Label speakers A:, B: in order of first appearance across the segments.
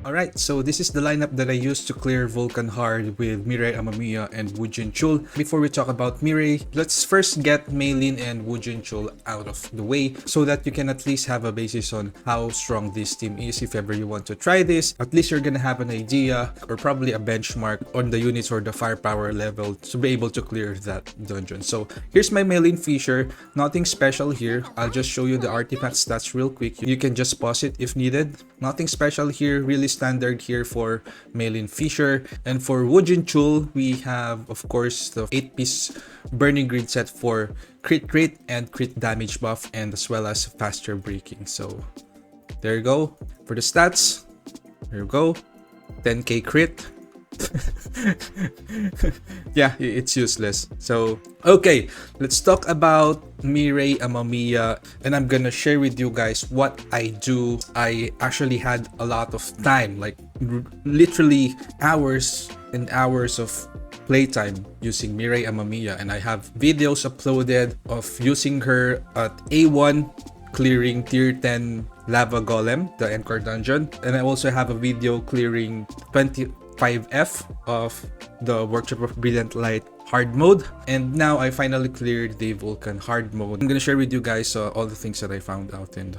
A: Alright, so this is the lineup that I used to clear Vulcan hard with Mirei Amamiya and Woo Jin-chul. Before we talk about Mirei, let's first get Mei Lin and Woo Jin-chul out of the way so that you can at least have a basis on how strong this team is. If ever you want to try this, at least you're gonna have an idea or probably a benchmark on the units or the firepower level to be able to clear that dungeon. So here's my Mei Lin feature. Nothing special here. I'll just show you the artifact stats real quick. You can just pause it if needed. Nothing special here, really standard here for Mei Lin feature. And for Woo Jin-chul, we have of course the 8-piece burning grid set for crit and crit damage buff, and as well as faster breaking. So there you go. For the stats, there you go. 10k crit. Yeah, it's useless. So okay, let's talk about Mirei Amamiya, and I'm gonna share with you guys what I do. I actually had a lot of time, like literally hours and hours of playtime using Mirei Amamiya, and I have videos uploaded of using her at A1 clearing tier 10 lava golem, the Encore dungeon, and I also have a video clearing 25F of the Workshop of Brilliant Light hard mode, and now I finally cleared the Vulcan hard mode. I'm gonna share with you guys all the things that I found out and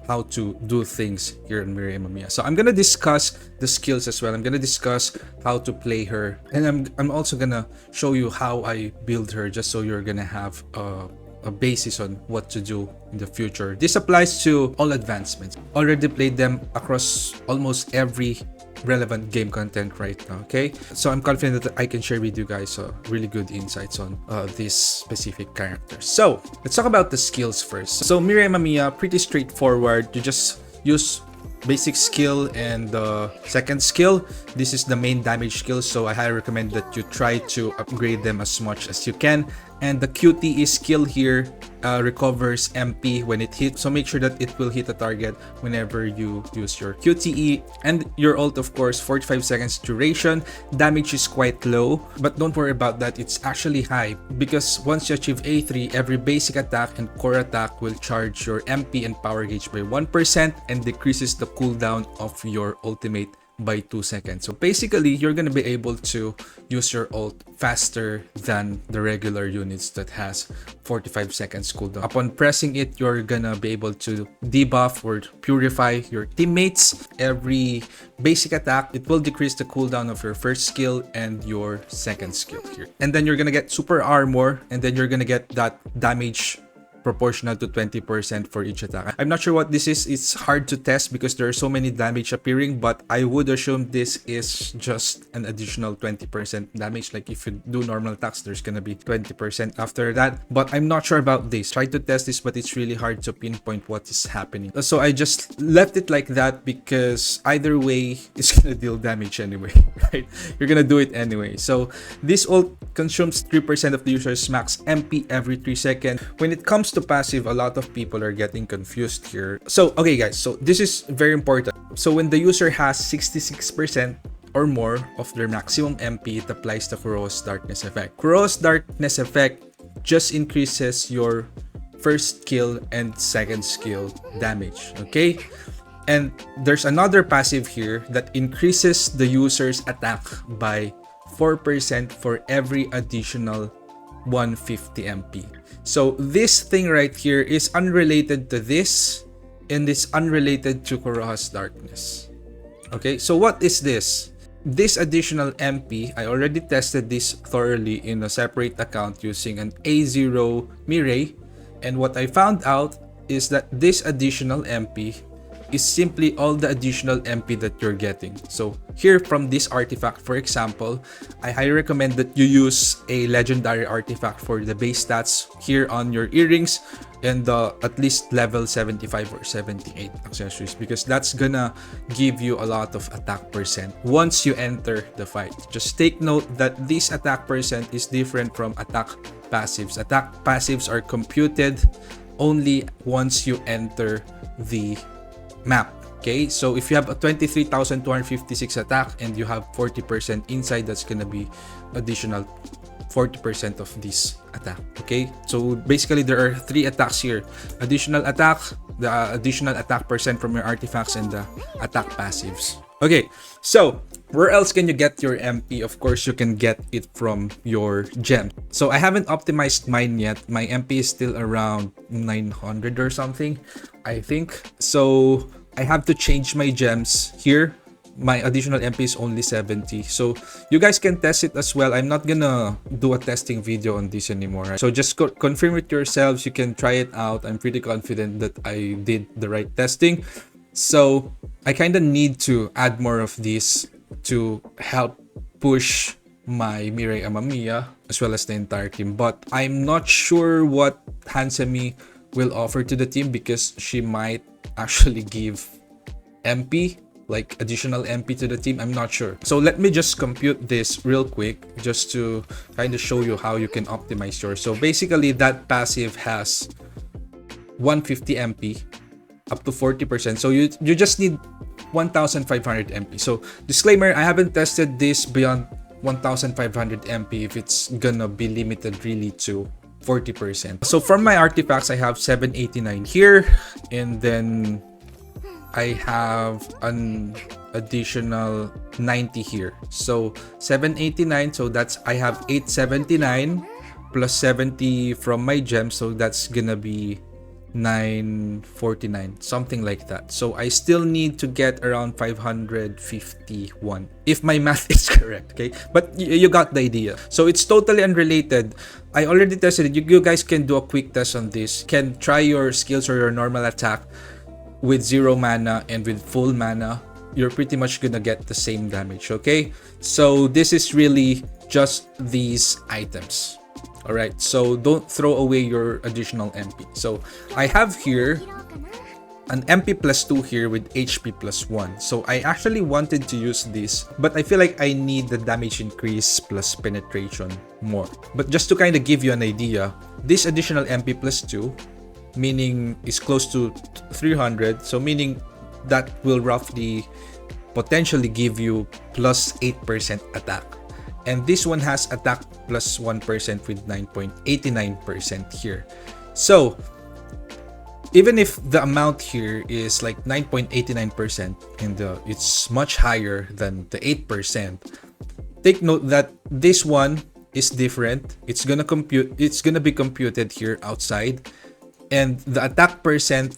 A: how to do things here in Mirei Amamiya. So I'm gonna discuss the skills as well. I'm gonna discuss how to play her, and I'm also gonna show you how I build her, just so you're gonna have a basis on what to do in the future. This applies to all advancements. Already played them across almost every relevant game content right now, okay? So I'm confident that I can share with you guys really good insights on this specific character. So let's talk about the skills first. So Mirei Amamiya, pretty straightforward. You just use basic skill and the second skill. This is the main damage skill, so I highly recommend that you try to upgrade them as much as you can. And the QTE skill here recovers MP when it hits, so make sure that it will hit a target whenever you use your QTE. And your ult, of course, 45 seconds duration. Damage is quite low, but don't worry about that, it's actually high, because once you achieve A3, every basic attack and core attack will charge your MP and power gauge by 1% and decreases the cooldown of your ultimate by 2 seconds. So basically, you're gonna be able to use your ult faster than the regular units that has 45 seconds cooldown. Upon pressing it, you're gonna be able to debuff or purify your teammates. Every basic attack, it will decrease the cooldown of your first skill and your second skill here. And then you're gonna get super armor, and then you're gonna get that damage proportional to 20% for each attack. I'm not sure what this is. It's hard to test because there are so many damage appearing, but I would assume this is just an additional 20% damage. Like if you do normal attacks, there's gonna be 20% after that. But I'm not sure about this. Try to test this, but it's really hard to pinpoint what is happening. So I just left it like that because either way, it's gonna deal damage anyway, right? You're gonna do it anyway. So this ult consumes 3% of the user's max MP every 3 seconds. When it comes to passive, a lot of people are getting confused here. So okay guys, so this is very important. So when the user has 66% or more of their maximum MP, it applies the Corrosive Darkness effect. Corrosive Darkness effect just increases your first skill and second skill damage, okay? And there's another passive here that increases the user's attack by 4% for every additional 150 MP. So this thing right here is unrelated to this, and it's unrelated to Corrosive Darkness. Okay, so what is this? This additional MP, I already tested this thoroughly in a separate account using an A0 Mirei, and what I found out is that this additional MP is simply all the additional MP that you're getting. So here from this artifact, for example, I highly recommend that you use a legendary artifact for the base stats here on your earrings and the at least level 75 or 78 accessories, because that's gonna give you a lot of attack percent once you enter the fight. Just take note that this attack percent is different from attack passives. Attack passives are computed only once you enter the map. Okay, so if you have a 23,256 attack and you have 40% inside, that's gonna be additional 40% of this attack. Okay, so basically there are 3 attacks here: additional attack, the additional attack percent from your artifacts, and the attack passives. Okay, so where else can you get your MP? Of course, you can get it from your gem. So I haven't optimized mine yet. My MP is still around 900 or something, I think. So I have to change my gems here. My additional MP is only 70. So you guys can test it as well. I'm not gonna do a testing video on this anymore. Right? So just confirm it yourselves. You can try it out. I'm pretty confident that I did the right testing. So I kind of need to add more of this to help push my Mirei Amamiya as well as the entire team. But I'm not sure what Hansemi will offer to the team, because she might actually give MP, like additional MP to the team. I'm not sure. So let me just compute this real quick just to kind of show you how you can optimize yours. So basically that passive has 150 MP up to 40%. So you just need 1,500 MP. So disclaimer, I haven't tested this beyond 1,500 MP if it's gonna be limited really to 40%. So from my artifacts, I have 789 here, and then I have an additional 90 here. So 789, so that's, I have 879 plus 70 from my gem, so that's gonna be 949, something like that. So I still need to get around 551 if my math is correct. Okay, but you got the idea. So it's totally unrelated. I already tested it. You guys can do a quick test on this. Can try your skills or your normal attack with 0 mana and with full mana. You're pretty much gonna get the same damage. Okay, so this is really just these items. Alright, so don't throw away your additional MP. So I have here an MP plus 2 here with HP plus 1. So I actually wanted to use this, but I feel like I need the damage increase plus penetration more. But just to kind of give you an idea, this additional MP plus 2, meaning is close to 300. So meaning that will roughly potentially give you plus 8% attack. And this one has attack plus 1% with 9.89% here. So even if the amount here is like 9.89% and it's much higher than the 8%, take note that this one is different. It's gonna be computed here outside, and the attack percent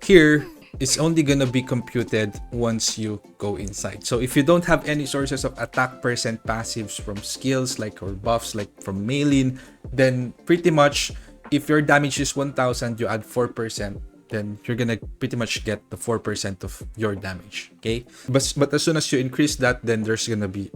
A: here is only gonna be computed once you go inside. So if you don't have any sources of attack percent passives from skills like or buffs like from Maylin, then pretty much if your damage is 1000, you add 4%, then you're gonna pretty much get the 4% of your damage. Okay, but as soon as you increase that, then there's gonna be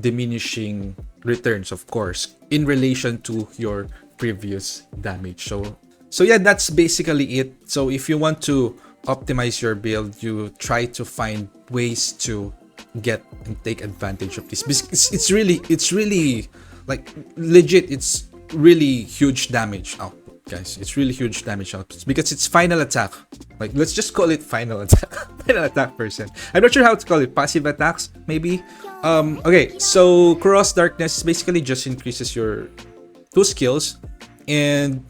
A: diminishing returns, of course, in relation to your previous damage. So yeah, that's basically it. So if you want to optimize your build, you try to find ways to get and take advantage of this. It's really like legit. It's really huge damage output, guys. It's really huge damage output because it's final attack. Like, let's just call it final attack. Final attack percent. I'm not sure how to call it. Passive attacks, maybe. Okay, so Cross Darkness basically just increases your 2 skills, and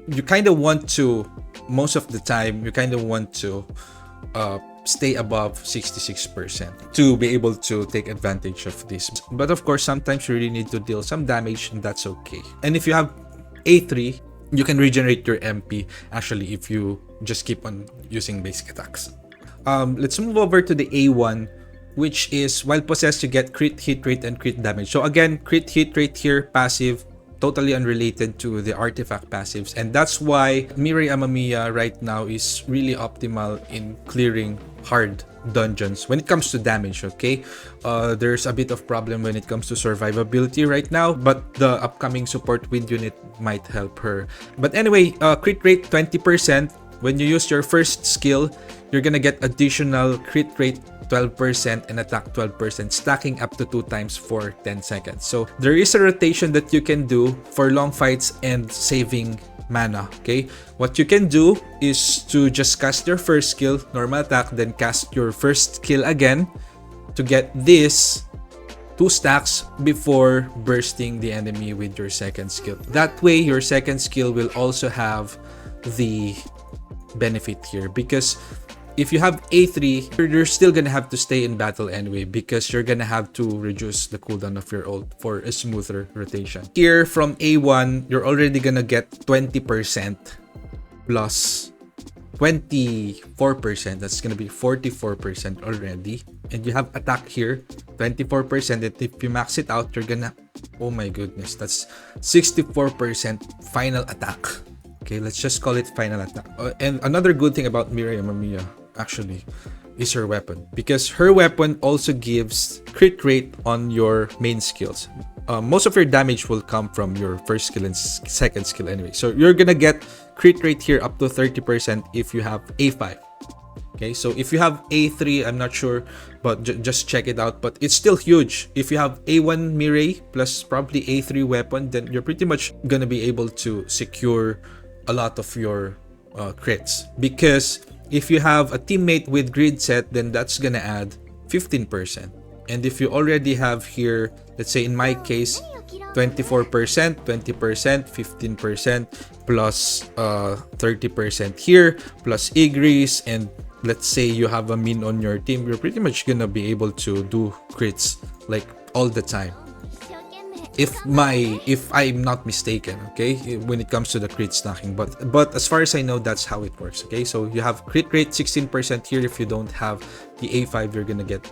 A: you kind of want to, most of the time, you kind of want to stay above 66% to be able to take advantage of this. But of course, sometimes you really need to deal some damage, and that's okay. And if you have A3, you can regenerate your MP actually if you just keep on using basic attacks. Let's move over to the A1, which is while possessed, you get crit hit rate and crit damage. So again, crit hit rate here, passive, totally unrelated to the artifact passives, and that's why Mirei Amamiya right now is really optimal in clearing hard dungeons when it comes to damage. Okay, there's a bit of problem when it comes to survivability right now, but the upcoming support wind unit might help her. But anyway, crit rate 20%. When you use your first skill, you're gonna get additional crit rate 12% and attack 12%, stacking up to 2 times for 10 seconds. So there is a rotation that you can do for long fights and saving mana. Okay, what you can do is to just cast your first skill, normal attack, then cast your first skill again to get this 2 stacks before bursting the enemy with your second skill. That way, your second skill will also have the benefit here, because if you have A3, you're still gonna have to stay in battle anyway, because you're gonna have to reduce the cooldown of your ult for a smoother rotation. Here from A1, you're already gonna get 20% plus 24%. That's gonna be 44% already. And you have attack here, 24%. And if you max it out, you're gonna, oh my goodness, that's 64% final attack. Okay, let's just call it final attack. And another good thing about Mirei Amamiya actually is her weapon, because her weapon also gives crit rate on your main skills. Most of your damage will come from your first skill and second skill anyway. So you're gonna get crit rate here up to 30% if you have A5. Okay, so if you have A3, I'm not sure, but just check it out. But it's still huge. If you have A1 Mirei plus probably A3 weapon, then you're pretty much gonna be able to secure a lot of your crits, because if you have a teammate with grid set, then that's gonna add 15%. And if you already have here, let's say in my case, 24%, 20%, 15%, plus 30% here, plus Igris, and let's say you have a min on your team, you're pretty much gonna be able to do crits like all the time. If I'm not mistaken, okay, when it comes to the crit stacking, but as far as I know, that's how it works. Okay, so you have crit rate 16% here. If you don't have the A5, you're gonna get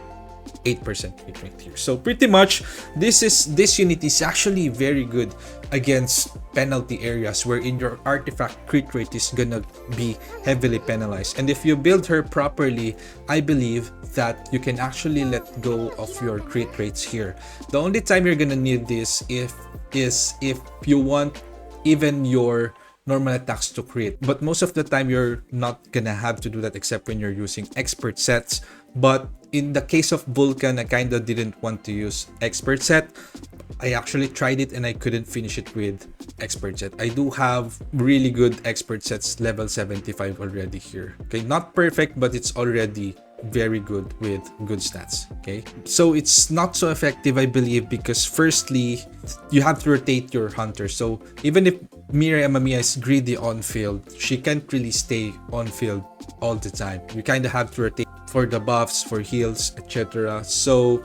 A: 8% crit rate here. So pretty much this unit is actually very good against penalty areas wherein your artifact crit rate is gonna be heavily penalized. And if you build her properly, I believe that you can actually let go of your crit rates here. The only time you're gonna need this is if you want even your normal attacks to crit, but most of the time you're not gonna have to do that except when you're using expert sets. But in the case of Vulcan, I kind of didn't want to use expert set. I actually tried it and I couldn't finish it with expert set. I do have really good expert sets, level 75 already here. Okay, not perfect, but it's already very good with good stats. Okay, so it's not so effective, I believe, because firstly you have to rotate your hunter. So even if Mirei Amamiya is greedy on field, she can't really stay on field all the time. You kind of have to rotate for the buffs, for heals, etc. So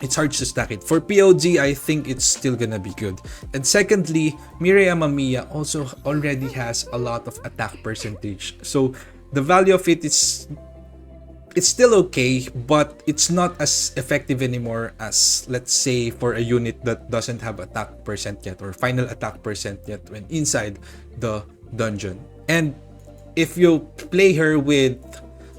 A: it's hard to stack it. For POG, I think it's still gonna be good. And secondly, Mirei Amamiya also already has a lot of attack percentage. So the value of it is, it's still okay, but it's not as effective anymore as, let's say, for a unit that doesn't have attack percent yet or final attack percent yet when inside the dungeon. And if you play her with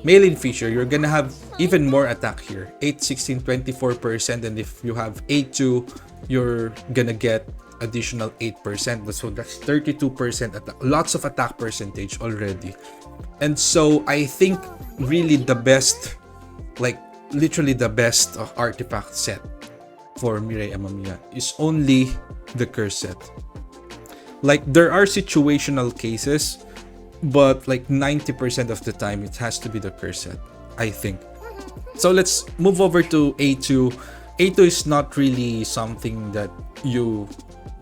A: Mail-in feature, you're gonna have even more attack here, 8, 16, 24%, and if you have A2, you're gonna get additional 8%, so that's 32% attack, lots of attack percentage already. And so I think really the best, like literally the best artifact set for Mirei Amamiya is only the curse set. Like there are situational cases, but like 90% of the time it has to be the curse set, I think. So let's move over to A2. A2 is not really something that you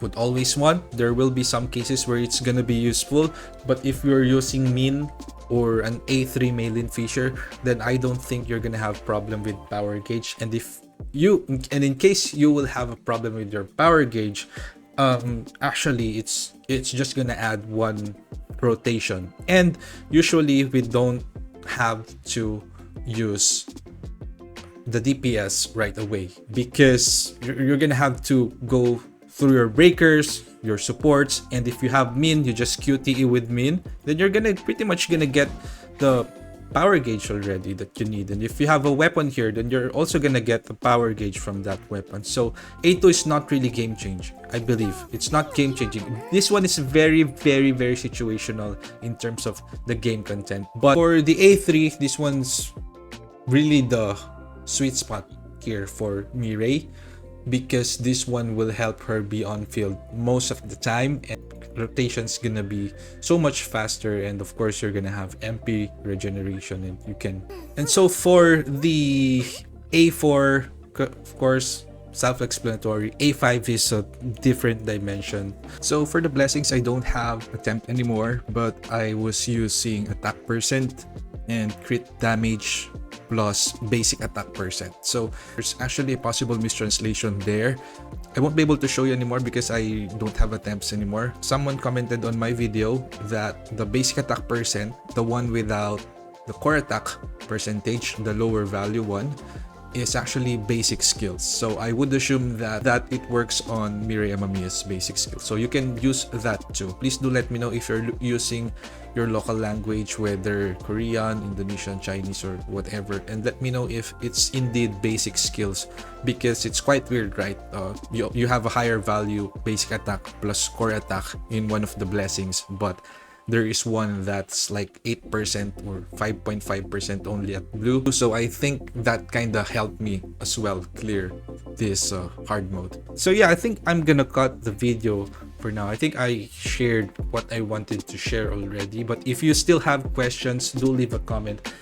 A: would always want. There will be some cases where it's gonna be useful, but if you're using Min or an A3 mail-in feature, then I don't think you're gonna have problem with power gauge. And in case you will have a problem with your power gauge, actually it's just gonna add one rotation, and usually we don't have to use the DPS right away because you're gonna have to go through your breakers, your supports, and if you have Min, you just QTE with Min, then you're gonna pretty much gonna get the power gauge already that you need. And if you have a weapon here, then you're also gonna get the power gauge from that weapon. So A2 is not really game changing, I believe. It's not game changing. This one is very, very, very situational in terms of the game content. But for the A3, this one's really the sweet spot here for Mirei, because this one will help her be on field most of the time, and rotation's gonna be so much faster, and of course you're gonna have MP regeneration, and you can. And so for the A4, of course, self-explanatory. A5 is a different dimension. So for the blessings, I don't have attempt anymore, but I was using attack percent and crit damage plus basic attack percent. So there's actually a possible mistranslation there. I won't be able to show you anymore because I don't have attempts anymore. Someone commented on my video that the basic attack percent, the one without the core attack percentage, the lower value one, is actually basic skills. So I would assume that it works on Mirei Amamiya's basic skills. So you can use that too. Please do let me know if you're using your local language, whether Korean, Indonesian, Chinese, or whatever, and let me know if it's indeed basic skills, because it's quite weird, right? You have a higher value basic attack plus core attack in one of the blessings, but there is one that's like 8% or 5.5% only at blue. So I think that kind of helped me as well clear this hard mode. So yeah, I think I'm gonna cut the video for now. I think I shared what I wanted to share already, but if you still have questions, do leave a comment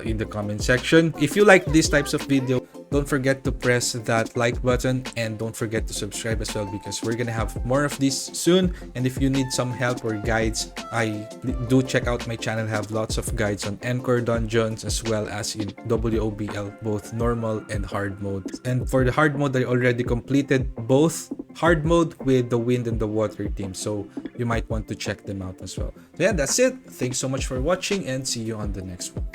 A: in the comment section. If you like these types of video, don't forget to press that like button, and don't forget to subscribe as well, because we're gonna have more of these soon. And if you need some help or guides, I do check out my channel. I have lots of guides on Encore dungeons as well as in WOBL, both normal and hard mode. And for the hard mode, I already completed both hard mode with the wind and the water team, so you might want to check them out as well. So yeah, that's it. Thanks so much for watching, and see you on the next one.